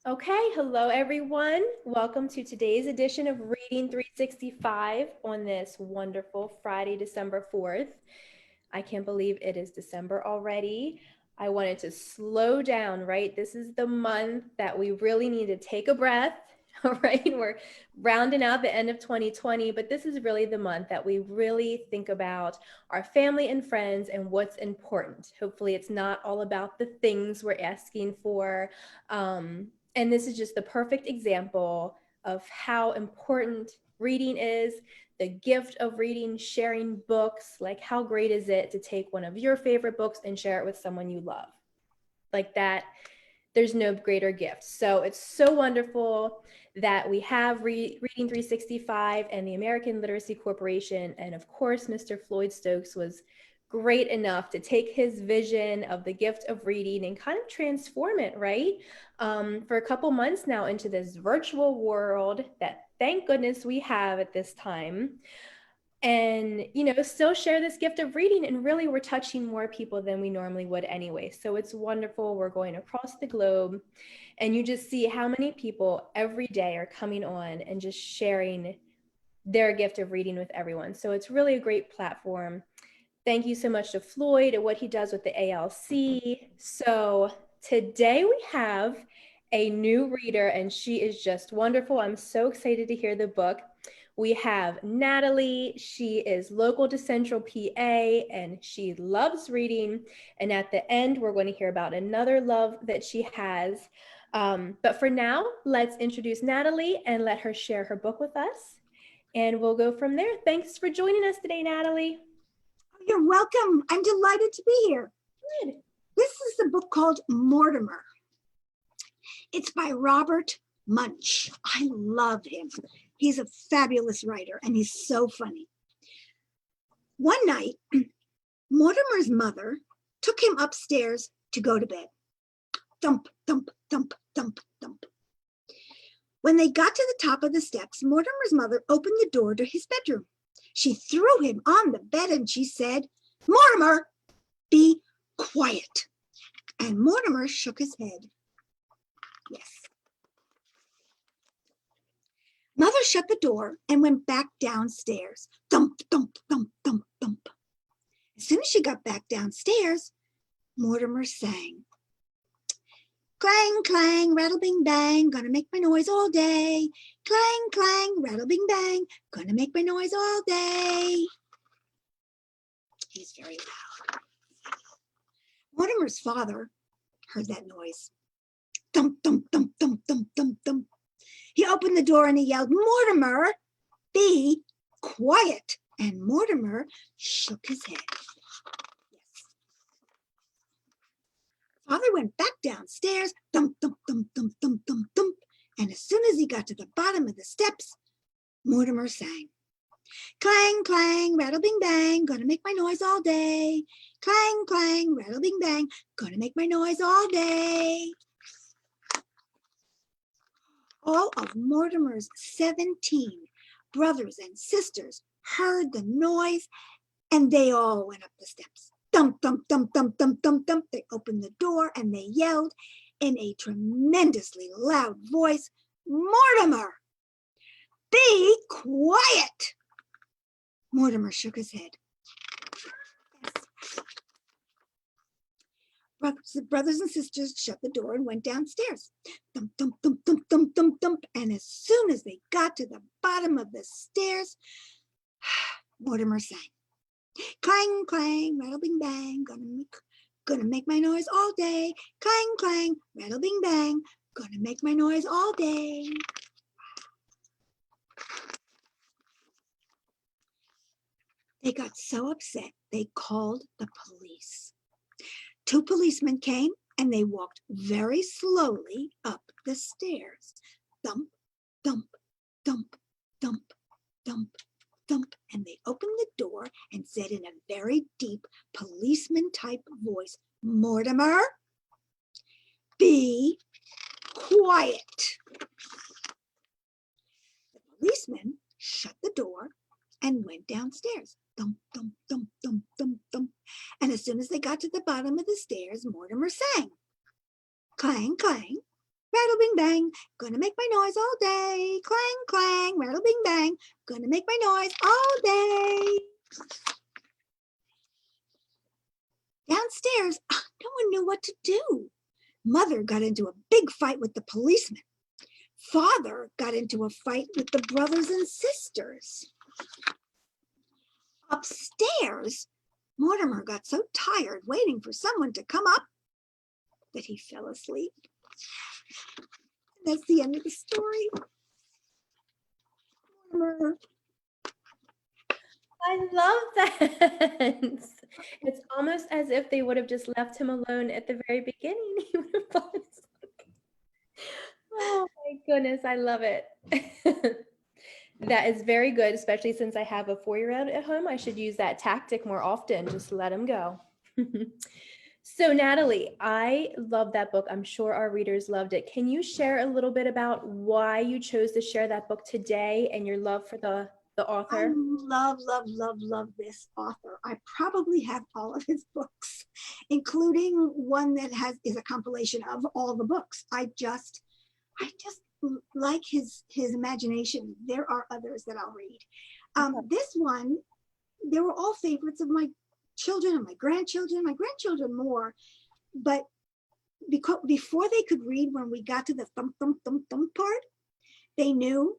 Okay, hello everyone. Welcome to today's edition of Reading 365 on this wonderful Friday, December 4th. I can't believe it is December already. I wanted to slow down, right? This is the month that we really need to take a breath, all right? We're rounding out the end of 2020, but this is really the month that we really think about our family and friends and what's important. Hopefully, it's not all about the things we're asking for. And this is just the perfect example of how important reading is, the gift of reading, sharing books. Like, how great is it to take one of your favorite books and share it with someone you love? Like that, there's no greater gift. So it's so wonderful that we have Reading 365 and the American Literacy Corporation. And of course, Mr. Floyd Stokes was great enough to take his vision of the gift of reading and kind of transform it, right? For a couple months now into this virtual world that thank goodness we have at this time, and still share this gift of reading, and really we're touching more people than we normally would anyway. So it's wonderful. We're going across the globe, and you just see how many people every day are coming on and just sharing their gift of reading with everyone. So it's really a great platform. Thank you so much to Floyd and what he does with the ALC. So today we have a new reader, and she is just wonderful. I'm so excited to hear the book. We have Natalie. She is local to Central PA, and she loves reading. And at the end, we're going to hear about another love that she has. But for now, let's introduce Natalie and let her share her book with us. And we'll go from there. Thanks for joining us today, Natalie. You're welcome. I'm delighted to be here. Good. This is the book called Mortimer. It's by Robert Munsch. I love him. He's a fabulous writer and he's so funny. One night, Mortimer's mother took him upstairs to go to bed. Thump, thump, thump, thump, thump. When they got to the top of the steps, Mortimer's mother opened the door to his bedroom. She threw him on the bed and she said, "Mortimer, be quiet." And Mortimer shook his head. Yes. Mother shut the door and went back downstairs. Thump, thump, thump, thump, thump. As soon as she got back downstairs, Mortimer sang. Clang, clang, rattle, bing, bang, gonna make my noise all day. Clang, clang, rattle, bing, bang, gonna make my noise all day. He's very loud. Mortimer's father heard that noise. Thump, thump, thump, thump, thump, thump, thump. He opened the door and he yelled, "Mortimer, be quiet." And Mortimer shook his head. Yes. Father went back downstairs, thump, thump, thump, thump, thump, thump, thump. And as soon as he got to the bottom of the steps, Mortimer sang. Clang, clang, rattle, bing, bang, gonna make my noise all day. Clang, clang, rattle, bing, bang, gonna make my noise all day. All of Mortimer's 17 brothers and sisters heard the noise, and they all went up the steps. Thump, thump, thump, thump, thump, thump, thump. They opened the door and they yelled in a tremendously loud voice, "Mortimer, be quiet." Mortimer shook his head. Brothers and sisters shut the door and went downstairs. Thump, thump, thump, thump, thump, thump, thump. And as soon as they got to the bottom of the stairs, Mortimer sang. Clang, clang, rattle, bing, bang, gonna make my noise all day. Clang, clang, rattle, bing, bang, gonna make my noise all day. They got so upset, they called the police. 2 policemen came and they walked very slowly up the stairs. Thump, thump, thump, thump, thump, thump. And they opened the door and said in a very deep policeman-type voice, "Mortimer, be quiet." The policeman shut the door and went downstairs. Thump, thump, thump, thump, thump, thump. And as soon as they got to the bottom of the stairs, Mortimer sang. Clang, clang, rattle, bing, bang, gonna make my noise all day. Clang, clang, rattle, bing, bang, gonna make my noise all day. Downstairs, no one knew what to do. Mother got into a big fight with the policeman. Father got into a fight with the brothers and sisters. Upstairs, Mortimer got so tired waiting for someone to come up that he fell asleep. That's the end of the story. Mortimer. I love that. It's almost as if they would have just left him alone at the very beginning. He would have fallen asleep. Oh my goodness, I love it. That is very good, especially since I have a 4-year-old at home. I should use that tactic more often, just let him go. So Natalie, I love that book. I'm sure our readers loved it. Can you share a little bit about why you chose to share that book today and your love for the author? I love this author. I probably have all of his books, including one that is a compilation of all the books. I just like his imagination. There are others that I'll read. This one, they were all favorites of my children and my grandchildren more, but because before they could read, when we got to the thump thump thump thump part, they knew,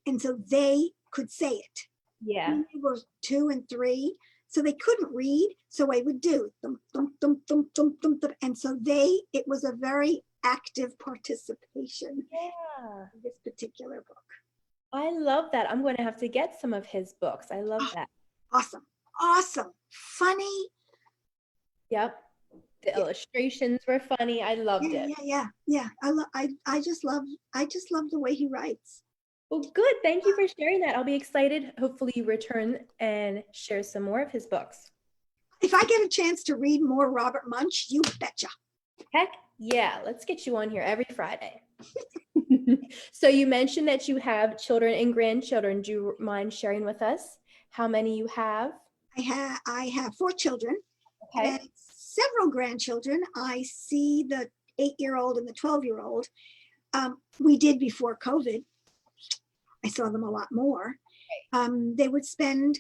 and so they could say it. Yeah. When they were 2 and 3, so they couldn't read, so I would do thump thump thump thump thump thump thump, and so it was a very active participation. Yeah. In this particular book. I love that. I'm going to have to get some of his books. I love that. Awesome, funny. Yep. The illustrations were funny. I loved it. Yeah. I just love the way he writes. Well, good. Thank you for sharing that. I'll be excited. Hopefully you return and share some more of his books. If I get a chance to read more Robert Munsch, you betcha. Heck yeah. Let's get you on here every Friday. So you mentioned that you have children and grandchildren. Do you mind sharing with us how many you have? I have 4 children. Okay. And several grandchildren. I see the 8-year-old and the 12-year-old. We did before COVID. I saw them a lot more. They would spend,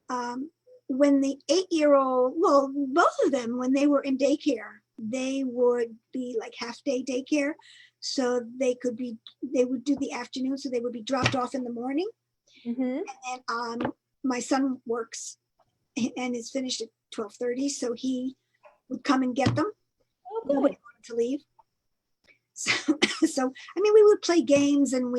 when the 8-year-old, well, both of them, when they were in daycare, they would be like half-day daycare. So they would do the afternoon, so they would be dropped off in the morning. Mm-hmm. And then my son works and is finished at 12:30, so he would come and get them. Oh, Nobody good. wanted to leave. So I mean, we would play games, and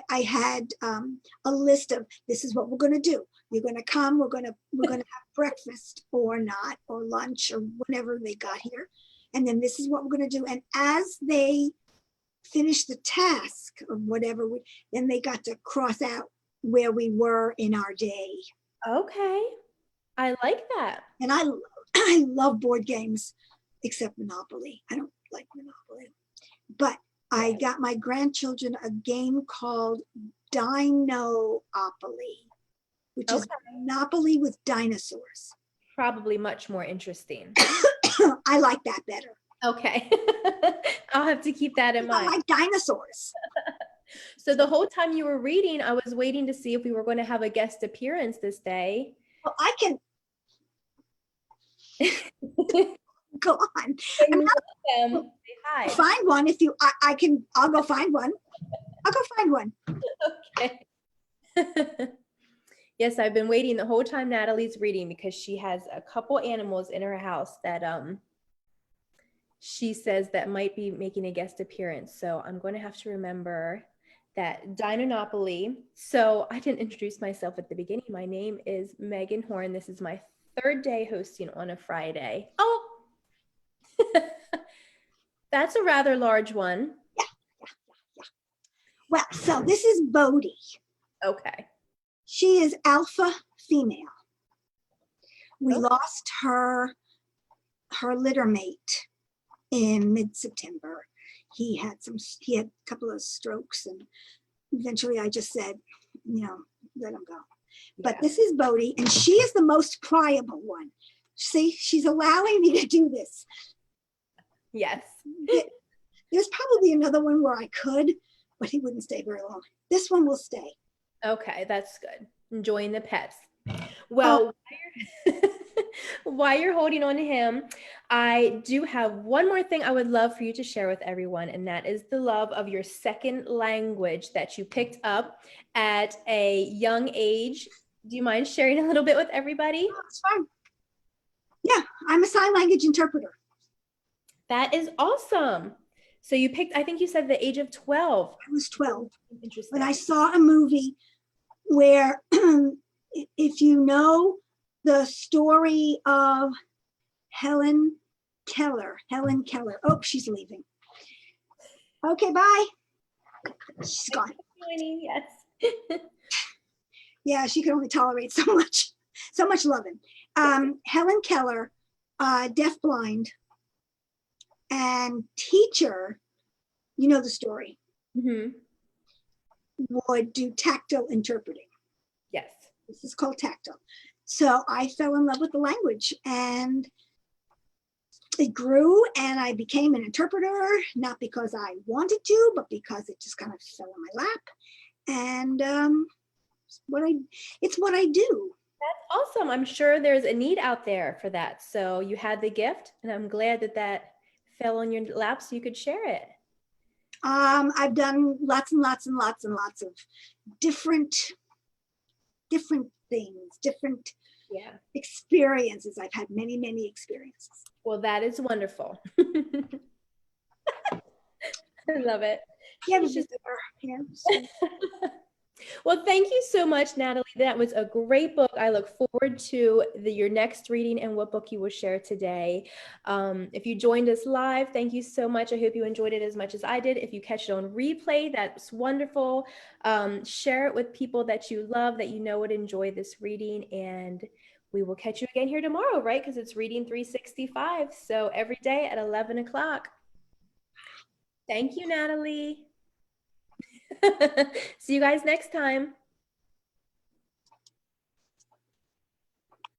I had a list of, this is what we're going to do. You're going to come, we're going to have breakfast or not, or lunch, or whenever they got here. And then this is what we're going to do. And as they finished the task or whatever, then they got to cross out where we were in our day. Okay. I like that. And I love board games, except Monopoly. I don't like Monopoly. But I got my grandchildren a game called Dinopoly, which is Monopoly with dinosaurs. Probably much more interesting. I like that better. Okay. I'll have to keep that in mind. I like dinosaurs. So the whole time you were reading, I was waiting to see if we were going to have a guest appearance this day. Well, I can go on. Say hi. Find one if you. I'll go find one. I'll go find one. Okay. Yes, I've been waiting the whole time Natalie's reading, because she has a couple animals in her house that she says that might be making a guest appearance. So I'm going to have to remember that. Dinopoly. So I didn't introduce myself at the beginning. My name is Megan Horn. This is my 3rd day hosting on a Friday. Oh, that's a rather large one. Yeah. Well, so this is Bodie. Okay. She is alpha female. We lost her litter mate in mid-September. He had a couple of strokes, and eventually I just said, let him go. But this is Bodie, and she is the most pliable one. See, she's allowing me to do this. Yes. There's probably another one where I could, but he wouldn't stay very long. This one will stay. Okay, that's good. Enjoying the pets. Oh, Well, while you're holding on to him, I do have one more thing I would love for you to share with everyone, and that is the love of your second language that you picked up at a young age. Do you mind sharing a little bit with everybody? it's fine. Yeah, I'm a sign language interpreter. That is awesome. So you picked, I think you said the age of 12. I was 12, Interesting. but I saw a movie where, if you know the story of Helen Helen Keller. Oh, she's leaving. Okay, bye. She's gone. Yes. Yeah, she can only tolerate so much loving. Helen Keller, deafblind, and teacher, you know the story, Mm-hmm. would do tactile interpreting. Yes. This is called tactile. So I fell in love with the language, and it grew, and I became an interpreter, not because I wanted to, but because it just kind of fell in my lap. And it's what I do. That's awesome. I'm sure there's a need out there for that. So you had the gift, and I'm glad that that fell on your lap so you could share it. I've done lots and lots and lots and lots of different things, different Yeah. experiences. I've had many, many experiences. Well, that is wonderful. I love it. Yeah, It's just yeah. well, thank you so much, Natalie. That was a great book. I look forward to your next reading and what book you will share today. If you joined us live, thank you so much. I hope you enjoyed it as much as I did. If you catch it on replay, that's wonderful. Share it with people that you love, that you know would enjoy this reading. And we will catch you again here tomorrow, right? Because it's Reading 365. So every day at 11 o'clock. Thank you, Natalie. See you guys next time.